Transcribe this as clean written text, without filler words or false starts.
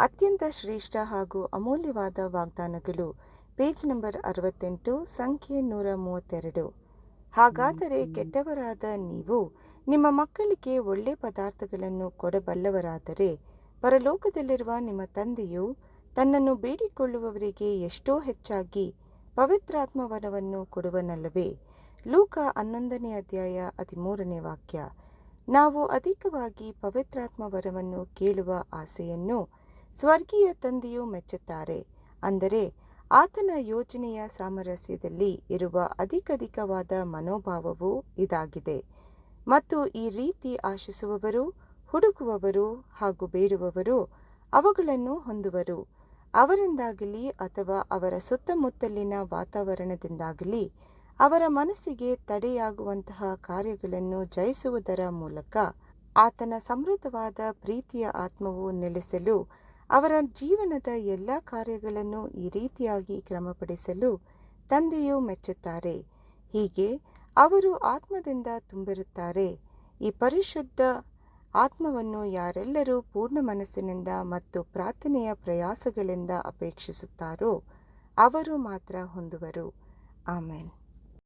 ಅತ್ಯಂತ ಶ್ರೇಷ್ಠ ಹಾಗೂ ಅಮೂಲ್ಯವಾದ ವಾಗ್ದಾನಗಳು, ಪೇಜ್ ನಂಬರ್ 68, ಸಂಖ್ಯೆ 132. ಹಾಗಾದರೆ ಕೆಟ್ಟವರಾದ ನೀವು ನಿಮ್ಮ ಮಕ್ಕಳಿಗೆ ಒಳ್ಳೆ ಪದಾರ್ಥಗಳನ್ನು ಕೊಡಬಲ್ಲವರಾದರೆ, ಪರಲೋಕದಲ್ಲಿರುವ ನಿಮ್ಮ ತಂದೆಯು ತನ್ನನ್ನು ಬೇಡಿಕೊಳ್ಳುವವರಿಗೆ ಎಷ್ಟೋ ಹೆಚ್ಚಾಗಿ ಪವಿತ್ರಾತ್ಮವರವನ್ನು ಕೊಡುವನಲ್ಲವೇ. ಲೂಕ 11ನೇ ಅಧ್ಯಾಯ 13ನೇ ವಾಕ್ಯ. ನಾವು ಅಧಿಕವಾಗಿ ಪವಿತ್ರಾತ್ಮವರವನ್ನು ಕೇಳುವ ಆಸೆಯನ್ನು ಸ್ವರ್ಗೀಯ ತಂದೆಯು ಮೆಚ್ಚುತ್ತಾರೆ. ಅಂದರೆ ಆತನ ಯೋಜನೆಯ ಸಾಮರಸ್ಯದಲ್ಲಿ ಇರುವ ಅಧಿಕವಾದ ಮನೋಭಾವವು ಇದಾಗಿದೆ. ಮತ್ತು ಈ ರೀತಿ ಆಶಿಸುವವರು, ಹುಡುಕುವವರು ಹಾಗೂ ಬೇಡುವವರು ಅವುಗಳನ್ನು ಹೊಂದುವರು. ಅವರಿಂದಾಗಲಿ ಅಥವಾ ಅವರ ಸುತ್ತಮುತ್ತಲಿನ ವಾತಾವರಣದಿಂದಾಗಲಿ ಅವರ ಮನಸ್ಸಿಗೆ ತಡೆಯಾಗುವಂತಹ ಕಾರ್ಯಗಳನ್ನು ಜಯಿಸುವುದರ ಮೂಲಕ ಆತನ ಸಮೃದ್ಧವಾದ ಪ್ರೀತಿಯ ಆತ್ಮವು ನೆಲೆಸಲು, ಅವರ ಜೀವನದ ಎಲ್ಲ ಕಾರ್ಯಗಳನ್ನು ಈ ರೀತಿಯಾಗಿ ಕ್ರಮಪಡಿಸಲು ತಂದೆಯು ಮೆಚ್ಚುತ್ತಾರೆ. ಹೀಗೆ ಅವರು ಆತ್ಮದಿಂದ ತುಂಬಿರುತ್ತಾರೆ. ಈ ಪರಿಶುದ್ಧ ಆತ್ಮವನ್ನು ಯಾರೆಲ್ಲರೂ ಪೂರ್ಣ ಮನಸ್ಸಿನಿಂದ ಮತ್ತು ಪ್ರಾರ್ಥನೆಯ ಪ್ರಯಾಸಗಳಿಂದ ಅಪೇಕ್ಷಿಸುತ್ತಾರೋ ಅವರು ಮಾತ್ರ ಹೊಂದುವರು. ಆಮೆನ್.